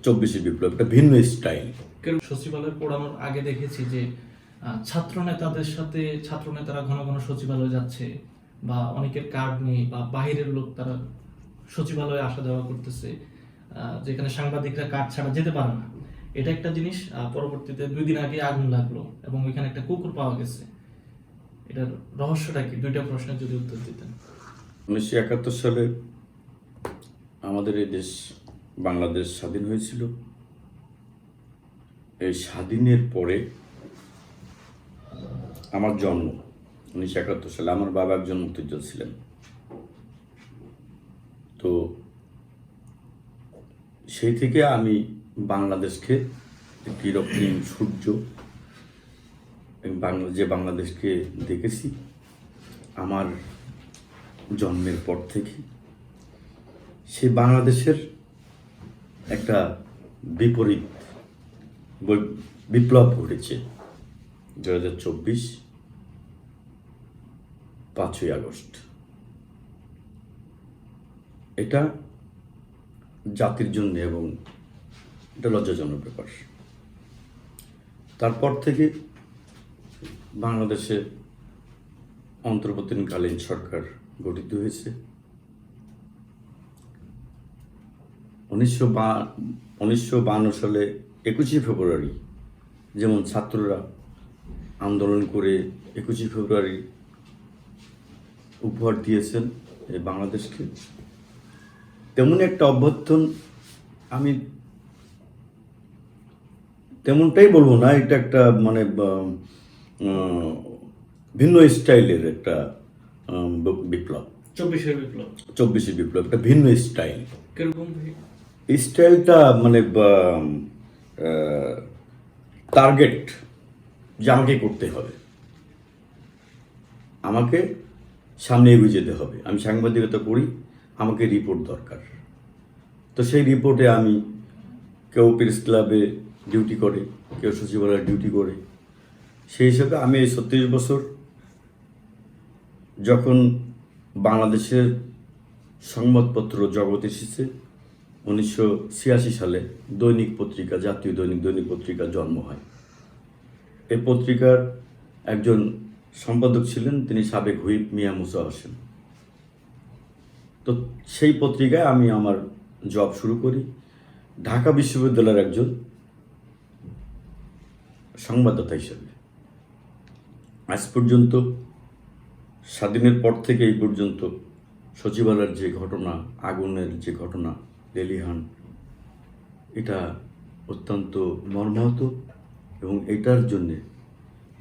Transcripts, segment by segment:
24শে বিপ্লব, একটা ভিন্ন স্টাইল। সচিবালয়ে পড়ানোর আগে দেখেছি যে ছাত্র নেতাদের সাথে ছাত্র নেতারা ঘন ঘন সচিবালয়ে যাচ্ছে, বা অনেকের কার্ড নেই, বা বাহিরের লোক তারা সচিবালয়ে আসা যাওয়া করতেছে, যেখানে সাংবাদিকরা কার্ড ছাড়া যেতে পারে না। এটা একটা জিনিস। পরবর্তীতে 2 দিন আগে আগুন লাগলো এবং ওইখানে একটা কুকুর পাওয়া গেছে। এটার রহস্যটা কি? 2টা প্রশ্নের যদি উত্তর দিতেন। 1971 সালে আমাদের এই দেশ বাংলাদেশ স্বাধীন হয়েছিল। এই স্বাধীনের পরে আমার জন্ম 1971 সালে। আমার বাবা একজন মুক্তিযোদ্ধা ছিলেন। তো সেই থেকে আমি বাংলাদেশকে একটি রক্তিম সূর্য যে বাংলাদেশকে দেখেছি আমার জন্মের পর থেকে। সে বাংলাদেশের একটা বিপরীত বিপ্লব ঘটেছে 2024 5ই আগস্ট। এটা জাতির জন্য এবং এটা লজ্জাজনক ব্যাপার। তারপর থেকে বাংলাদেশে অন্তর্বর্তীকালীন সরকার গঠিত হয়েছে। 1952 সালে 21শে ফেব্রুয়ারি যেমন ছাত্ররা আন্দোলন করে 21শে ফেব্রুয়ারি উপহার দিয়েছেন এই বাংলাদেশকে, তেমনই একটা অভ্যর্থন আমি তেমনটাই বলবো না, এটা একটা মানে ভিন্ন স্টাইলের একটা বিপ্লব। 24শে বিপ্লব একটা ভিন্ন স্টাইল। কিরকম স্টাইলটা মানে টার্গেট যে আমাকে করতে হবে, আমাকে সামনে এগিয়ে যেতে হবে। আমি সাংবাদিকতা করি, আমাকে রিপোর্ট দরকার। তো সেই রিপোর্টে আমি কেউ প্রেস ক্লাবে ডিউটি করে, কেউ সচিবালয়ে ডিউটি করে। সেই হিসাবে আমি এই 36 বছর যখন বাংলাদেশের সংবাদপত্র জগৎ এসেছে, 1986 সালে দৈনিক পত্রিকা, জাতীয় দৈনিক পত্রিকা জন্ম হয়। এই পত্রিকার একজন সম্পাদক ছিলেন, তিনি সাবেক হুইপ মিয়া মুসা হোসেন। তো সেই পত্রিকায় আমি আমার জব শুরু করি ঢাকা বিশ্ববিদ্যালয়ের একজন সংবাদদাতা হিসেবে। আজ পর্যন্ত স্বাধীনের পর থেকে এই পর্যন্ত সচিবালয়ের যে ঘটনা, আগুনের যে ঘটনা, লেলিহান, এটা অত্যন্ত মর্মাহত। এবং এটার জন্যে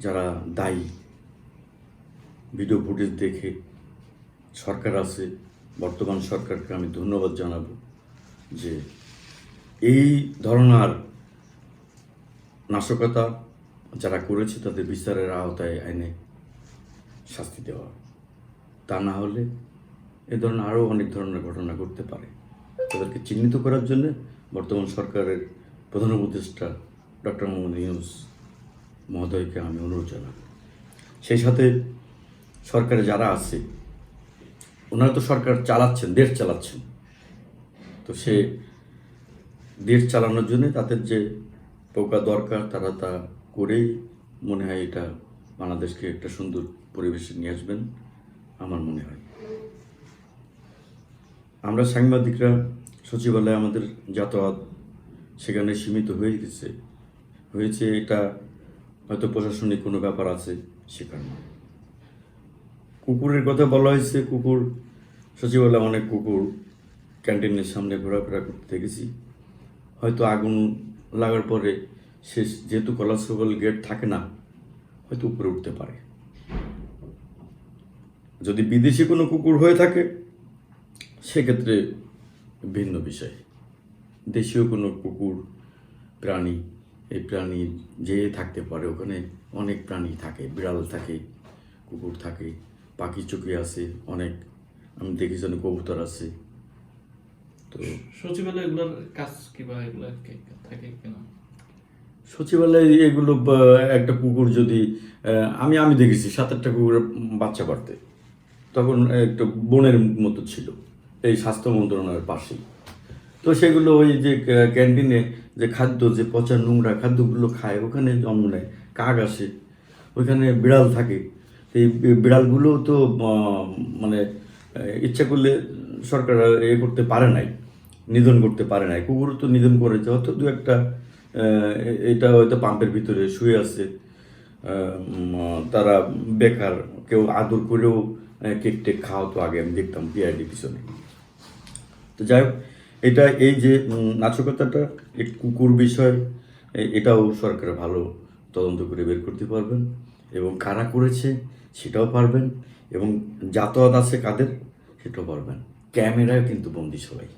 যারা দায়ী, ভিডিও ফুটেজ দেখে সরকার আছে, বর্তমান সরকারকে আমি ধন্যবাদ জানাবো যে এই ধরনের নাশকতা যারা করেছে তাদের বিচারের আওতায় আইনে শাস্তি দেওয়া। তা না হলে এ ধরনের আরও অনেক ধরনের ঘটনা ঘটতে পারে। তাদেরকে চিহ্নিত করার জন্য বর্তমান সরকারের প্রধান উপদেষ্টা ডক্টর মোহাম্মদ ইউনূস মহোদয়কে আমি অনুরোধ জানাব। সেই সাথে সরকারে যারা আছে ওনারা তো সরকার চালাচ্ছেন, দেশ চালাচ্ছেন। তো সে দেশ চালানোর জন্য তাদের যে প্রজ্ঞা দরকার তারা তা করেই মনে হয় এটা বাংলাদেশকে একটা সুন্দর পরিবেশে নিয়ে আসবেন আমার মনে হয়। আমরা সাংবাদিকরা সচিবালয়ে আমাদের যাতায়াত সেখানে সীমিত হয়েছে। এটা হয়তো প্রশাসনিক কোনো ব্যাপার আছে সেখানে। কুকুরের কথা বলা হয়েছে, কুকুর সচিবালয়ে অনেক কুকুর ক্যান্টিনের সামনে ঘোরাফেরা করতে দেখেছি। হয়তো আগুন লাগার পরে যেহেতু কলাপসেবল গেট থাকে না, হয়তো উপরে উঠতে পারে। যদি বিদেশি কোনো কুকুর হয়ে থাকে সেক্ষেত্রে ভিন্ন বিষয়। দেশীয় কোনো কুকুর প্রাণী, এই প্রাণী যে থাকতে পারে, ওখানে অনেক প্রাণী থাকে, বিড়াল থাকে, কুকুর থাকে, পাখি চুকি আছে অনেক, আমি দেখেছি অনেক কবুতর আছে। তো সচিবালয় এগুলোর কাজ কি বা এগুলো থাকে কেন? সচিবালয়ে এগুলো একটা কুকুর যদি আমি দেখেছি 7-8টা কুকুরের বাচ্চা পারতে, তখন একটা বনের মতো ছিল এই স্বাস্থ্য মন্ত্রণালয়ের পাশেই। তো সেগুলো ওই যে ক্যান্টিনে যে খাদ্য, যে পচা নোংরা খাদ্যগুলো খায়, ওখানে জন্ম নেয়, কাক আসে, ওইখানে বিড়াল থাকে। তো এই বিড়ালগুলো তো মানে ইচ্ছা করলে সরকার করতে পারে নাই, নিধন করতে পারে নাই। কুকুর তো নিধন করেছে, হয়তো দু একটা এটা হয়তো পাম্পের ভিতরে শুয়ে আছে, তারা বেকার, কেউ আদর করেও কেক টেক খাওয়াতো আগে, আমি দেখতাম পিআইডি পিছনে। তো যাই হোক, এটা এই যে নাশকতাটা, এই কুকুর বিষয়, এটাও সরকার ভালো তদন্ত করে বের করতে পারবেন, এবং কারা করেছে সেটাও পারবেন, এবং যাতায়াত আছে কাদের সেটাও পারবেন। ক্যামেরায় কিন্তু বন্দি সবাই।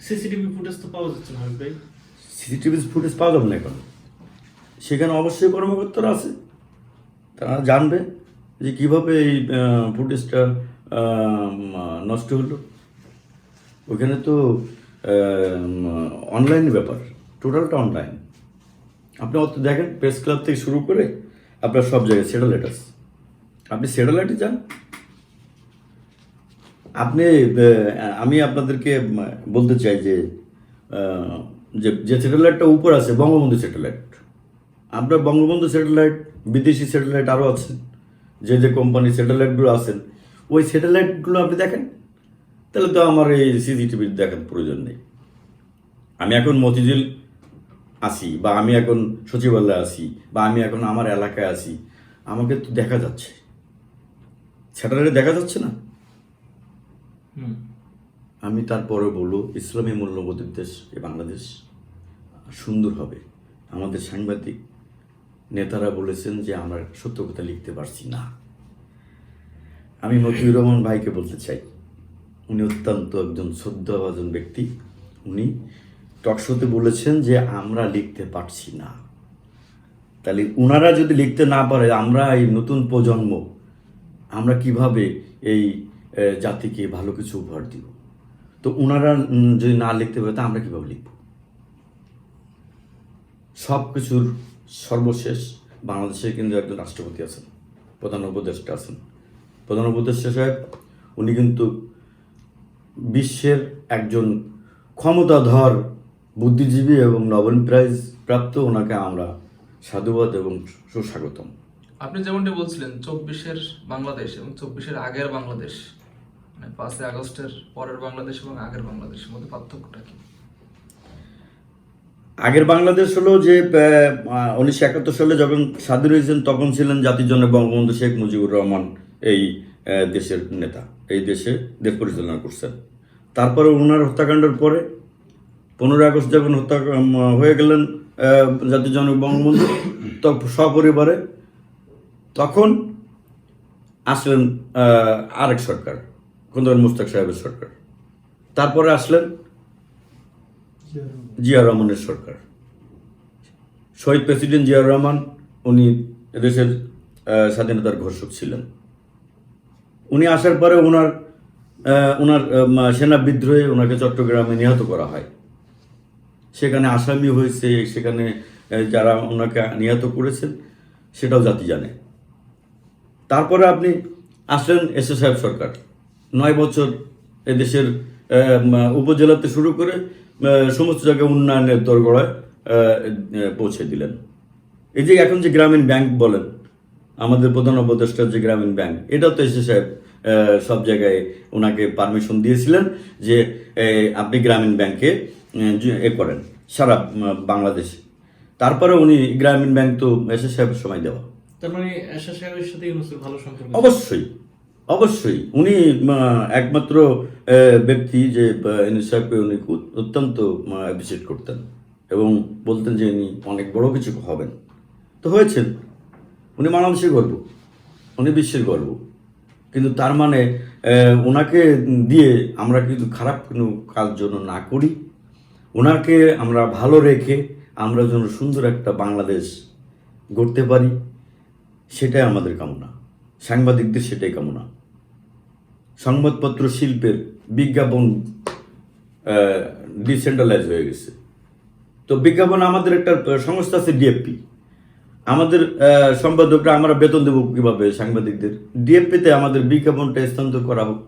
সিসিটিভি ফুটেজ তো পাওয়া যাচ্ছে না হাবিব ভাই। সিসিটিভি ফুটেজ পাওয়া যাবে না এখন, সেখানে অবশ্যই কর্মকর্তারা আছে, তারা জানবে যে কীভাবে এই ফুটেজটা নষ্ট হলো। ওখানে তো অনলাইন ব্যাপার, টোটালটা অনলাইন। আপনি অত দেখেন, প্রেস ক্লাব থেকে শুরু করে আপনার সব জায়গায় স্যাটেলাইট আছে, আপনি স্যাটেলাইটে যান। আপনি আমি আপনাদেরকে বলতে চাই যে যে স্যাটেলাইটটা উপর আছে বঙ্গবন্ধু স্যাটেলাইট, আপনার বঙ্গবন্ধু স্যাটেলাইট, বিদেশি স্যাটেলাইট আরও আছে, যে কোম্পানি স্যাটেলাইটগুলো আছেন, ওই স্যাটেলাইটগুলো আপনি দেখেন, তাহলে তো আমার এই সিসিটিভির দেখার প্রয়োজন নেই। আমি এখন মতিঝিল আসি, বা আমি এখন সচিবালয়ে আসি, বা আমি এখন আমার এলাকায় আসি, আমাকে তো দেখা যাচ্ছে, স্যাটেলাইটে দেখা যাচ্ছে না। আমি তারপরে বলবো, ইসলামী মূল্যবোধের দেশ এ বাংলাদেশ, সুন্দর হবে। আমাদের সাংবাদিক নেতারা বলেছেন যে আমরা সত্য কথা লিখতে পারছি না। আমি মতিউর রহমান ভাইকে বলতে চাই, উনি অত্যন্ত একজন শ্রদ্ধাভাজন ব্যক্তি। উনি টকশোতে বলেছেন যে আমরা লিখতে পারছি না। তাহলে ওনারা যদি লিখতে না পারে, আমরা এই নতুন প্রজন্ম, আমরা কিভাবে এই জাতিকে ভালো কিছু উপহার দিব? তো ওনারা যদি না লিখতে পারে, তা আমরা কিভাবে লিখব? সব কিছুর সর্বশেষ বাংলাদেশে কিন্তু একজন রাষ্ট্রপতি আছেন, প্রধান উপদেষ্টা আছেন। প্রধান উপদেষ্টা সাহেব, উনি কিন্তু বিশ্বের একজন ক্ষমতাধর বুদ্ধিজীবী এবং নোবেল প্রাইজ প্রাপ্ত। ওনাকে আমরা সাধুবাদ এবং সুস্বাগতম। আপনি যেমনটি বলছিলেন 24-এর বাংলাদেশ এবং 24-এর আগের বাংলাদেশ, মানে 5ই আগস্টের পরের বাংলাদেশ এবং আগের বাংলাদেশের মধ্যে পার্থক্যটা কি? আগের বাংলাদেশ হলো যে 1971 সালে যখন স্বাধীন হয়েছেন, তখন ছিলেন জাতির জনক বঙ্গবন্ধু শেখ মুজিবুর রহমান এই দেশের নেতা, এই দেশ পরিচালনা করছেন। তারপরে ওনার হত্যাকাণ্ডের পরে 15 আগস্ট যখন হত্যা হয়ে গেলেন জাতির জনক বঙ্গবন্ধু, সপরিবারে, তখন আসলেন আরেক সরকার, খন্দকার মোশতাক সাহেবের সরকার। তারপরে আসলেন জিয়া রহমানের সরকার। শহীদ প্রেসিডেন্ট জিয়া রহমান, উনি এদেশের স্বাধীনতার ঘোষক ছিলেন। উনি আসার পরে ওনার সেনা বিদ্রোহে ওনাকে চট্টগ্রামে নিহত করা হয়। সেখানে আসামি হয়েছে, সেখানে যারা ওনাকে নিহত করেছেন সেটাও জাতি জানে। তারপরে আপনি আসলেন এসএ সাহেব সরকার, 9 বছর এদেশের উপজেলাতে শুরু করে সমস্ত জায়গায় উন্নয়নের দোরগোড়ায় পৌঁছে দিলেন। এই যে এখন যে গ্রামীণ ব্যাংক বলেন, আমাদের প্রধান উপদেষ্টার যে গ্রামীণ ব্যাংক, এটাও তো এসএ সাহেব সব জায়গায় ওনাকে পারমিশন দিয়েছিলেন যে আপনি গ্রামীণ ব্যাংকে করেন সারা বাংলাদেশে। তারপরে উনি গ্রামীণ ব্যাংক তো এসএ সাহেবের সময় দেওয়া। তার মানে এসএ সাহেবের সাথে ইউনূসের ভালো সম্পর্ক। অবশ্যই উনি একমাত্র ব্যক্তি যে ইউনূস সাহেবকে উনি অত্যন্ত অ্যাপ্রিসিয়েট করতেন এবং বলতেন যে উনি অনেক বড় কিছু হবেন। তো হয়েছেন, উনি বাংলাদেশের গর্ব, উনি বিশ্বের গর্ব। কিন্তু তার মানে ওনাকে দিয়ে আমরা কিন্তু খারাপ কোনো কাজ জন্য না করি, ওনাকে আমরা ভালো রেখে আমরা যেন সুন্দর একটা বাংলাদেশ গড়তে পারি, সেটাই আমাদের কামনা, সাংবাদিকদের সেটাই কামনা। সংবাদপত্র শিল্পের বিজ্ঞাপন ডিসেন্ট্রালাইজ হয়ে গেছে। তো বিজ্ঞাপন আমাদের একটা সংস্থা আছে ডিএফপি, আমাদের সম্পাদকরা আমরা বেতন দেবো কীভাবে সাংবাদিকদের? ডিএফপিতে আমাদের বিজ্ঞাপনটা স্থানান্তর করা হোক।